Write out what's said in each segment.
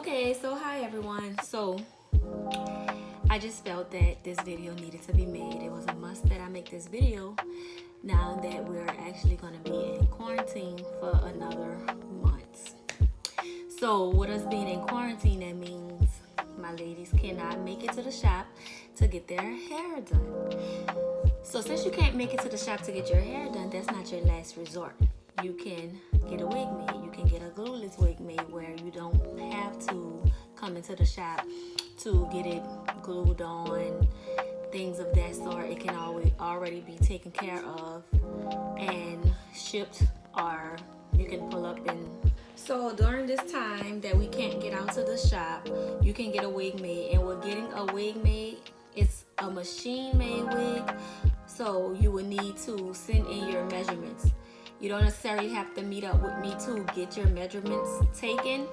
Okay, so hi everyone. So I just felt that this video needed to be made. It was a must that I make this video now that we're actually going to be in quarantine for another month. So with us being in quarantine, that means my ladies cannot make it to the shop to get their hair done. So since you can't make it to the shop to get your hair done, that's not your last resort. You can get a wig made. You can get a glueless wig made where you don't have to come into the shop to get it glued on, things of that sort. It can already be taken care of and shipped, or you can pull up and... So during this time that we can't get out to the shop, you can get a wig made. And with getting a wig made, it's a machine made wig, so you will need to send in your measurements. You don't necessarily have to meet up with me to get your measurements taken,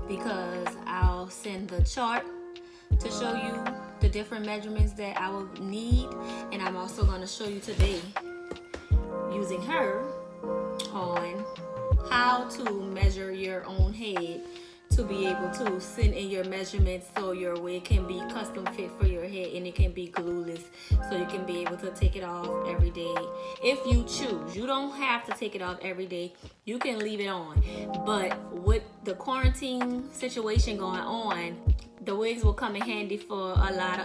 because I'll send the chart to show you the different measurements that I will need. And I'm also going to show you today, using her, on how to measure your own head to be able to send in your measurements so your wig can be custom fit for your head and it can be glueless, so you can be able to take it off every day if you choose. You don't have to take it off every day. You can leave it on. But with the quarantine situation going on, the wigs will come in handy for a lot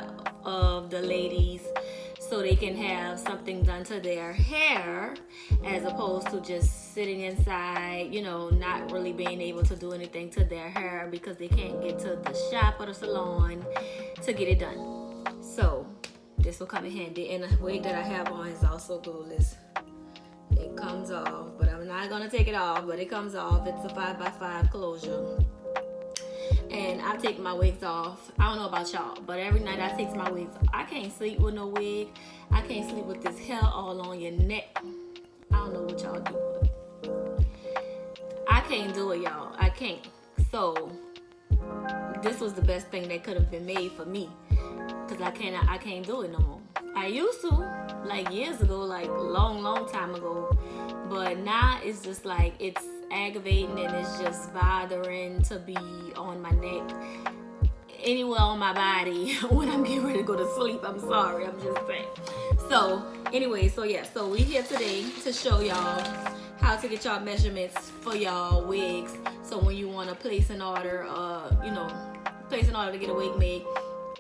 of the ladies, so they can have something done to their hair as opposed to just sitting inside, you know, not really being able to do anything to their hair because they can't get to the shop or the salon to get it done. So this will come in handy. And the wig that I have on is also glueless. It comes off, but I'm not gonna take it off, but it comes off. It's a 5x5 closure. And I take my wigs off. I don't know about y'all, but every night I take my wigs off. I can't sleep with no wig. I can't sleep with this hair all on your neck. I don't know what y'all do, but I can't do it, y'all. I can't. So this was the best thing that could have been made for me, because I can't do it no more. I used to, like years ago, like long time ago, but now it's just like it's aggravating and it's just bothering to be on my neck, anywhere on my body when I'm getting ready to go to sleep. I'm sorry, I'm just saying. So anyway, so yeah, so we here today to show y'all how to get y'all measurements for y'all wigs. So when you want to place an order, place an order to get a wig made,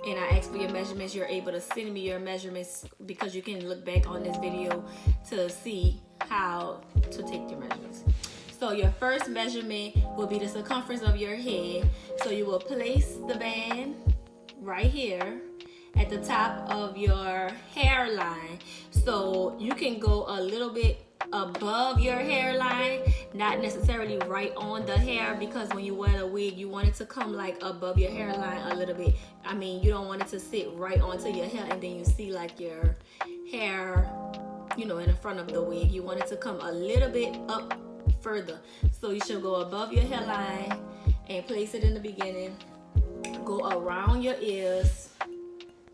and I ask for your measurements, you're able to send me your measurements, because you can look back on this video to see how to take your measurements. So your first measurement will be the circumference of your head. So you will place the band right here at the top of your hairline. So you can go a little bit above your hairline, not necessarily right on the hair, because when you wear a wig, you want it to come like above your hairline a little bit. I mean, you don't want it to sit right onto your hair and then you see like your hair, you know, in the front of the wig. You want it to come a little bit up further. So you should go above your hairline and place it in the beginning, go around your ears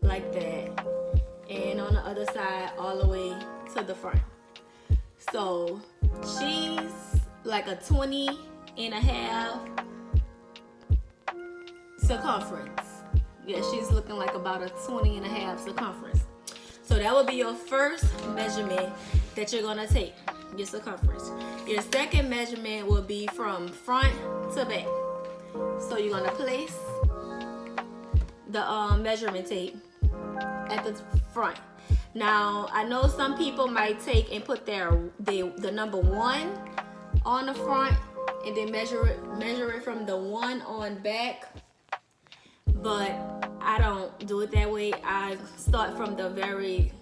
like that, and on the other side all the way to the front. So she's like a 20.5 circumference. Yeah, she's looking like about a 20.5 circumference. So that will be your first measurement that you're gonna take, your circumference. Your second measurement will be from front to back. So you're gonna place the measurement tape at the front. Now I know some people might take and put the number 1 on the front and then measure it from the 1 on back, but I don't do it that way. I start from the very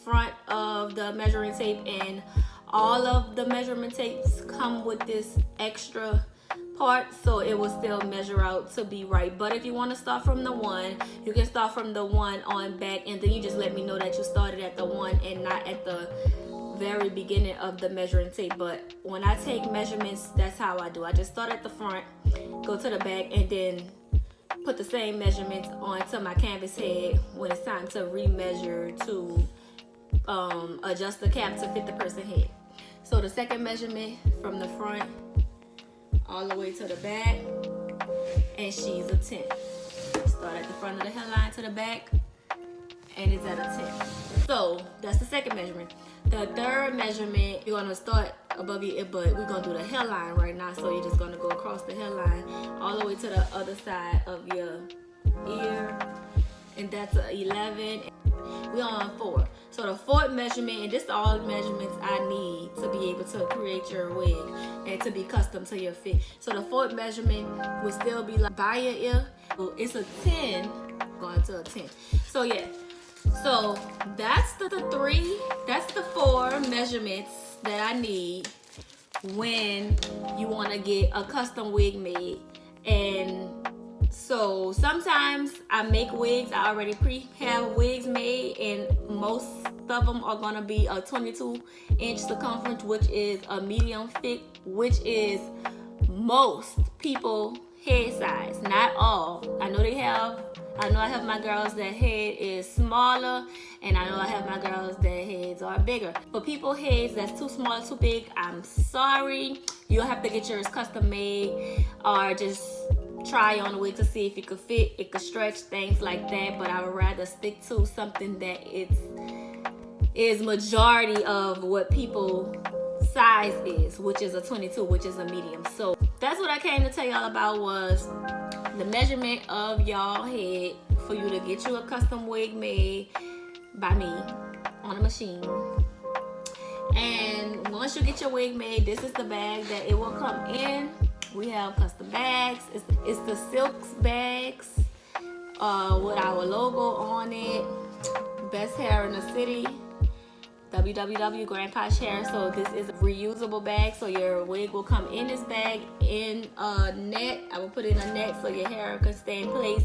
front of the measuring tape, and all of the measurement tapes come with this extra part, so it will still measure out to be right. But if you want to start from the 1, you can start from the 1 on back, and then you just let me know that you started at the 1 and not at the very beginning of the measuring tape. But when I take measurements, that's how I do. I just start at the front, go to the back, and then put the same measurements onto my canvas head when it's time to remeasure to adjust the cap to fit the person's head. So the second measurement from the front all the way to the back, and she's a 10. Start at the front of the hairline to the back, and it's at a 10. So that's the second measurement. The third measurement, you're gonna start above your ear, but we're gonna do the hairline right now. So you're just gonna go across the hairline all the way to the other side of your ear, and that's a 11. We're on 4. So the fourth measurement, and this is all the measurements I need to be able to create your wig and to be custom to your fit. So the fourth measurement would still be like by your ear. So it's a 10 going to a 10. So yeah, so that's the 4 measurements that I need when you want to get a custom wig made. And so sometimes I make wigs, I already have wigs made, and most of them are gonna be a 22-inch circumference, which is a medium fit, which is most people head size, not all. I know I have my girls that head is smaller, and I know I have my girls that heads are bigger. For people heads that's too small, too big, I'm sorry. You'll have to get yours custom made, or just try on a wig to see if it could fit, it could stretch, things like that. But I would rather stick to something that is majority of what people size is, which is a 22, which is a medium. So that's what I came to tell y'all about, was the measurement of y'all head for you to get you a custom wig made by me on a machine. And once you get your wig made, this is the bag that it will come in. We have custom bags. It's the silks bags with our logo on it. Best hair in the city. www. Grandpa's Hair. So this is a reusable bag. So your wig will come in this bag in a net. I will put it in a net so your hair can stay in place.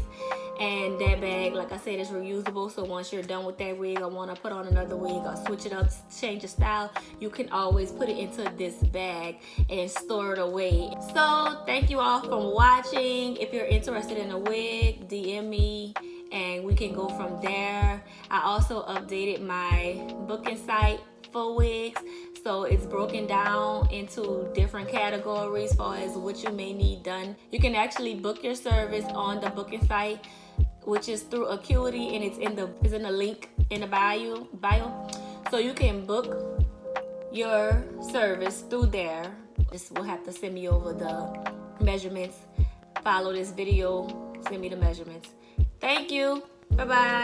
And that bag, like I said, is reusable. So once you're done with that wig, I want to put on another wig or switch it up, change the style, you can always put it into this bag and store it away. So thank you all for watching. If you're interested in a wig, DM me and we can go from there. I also updated my booking site for wigs. So it's broken down into different categories as far as what you may need done. You can actually book your service on the booking site, which is through Acuity, and it's in the link in the bio. So you can book your service through there. Just will have to send me over the measurements. Follow this video, send me the measurements. Thank you. Bye-bye.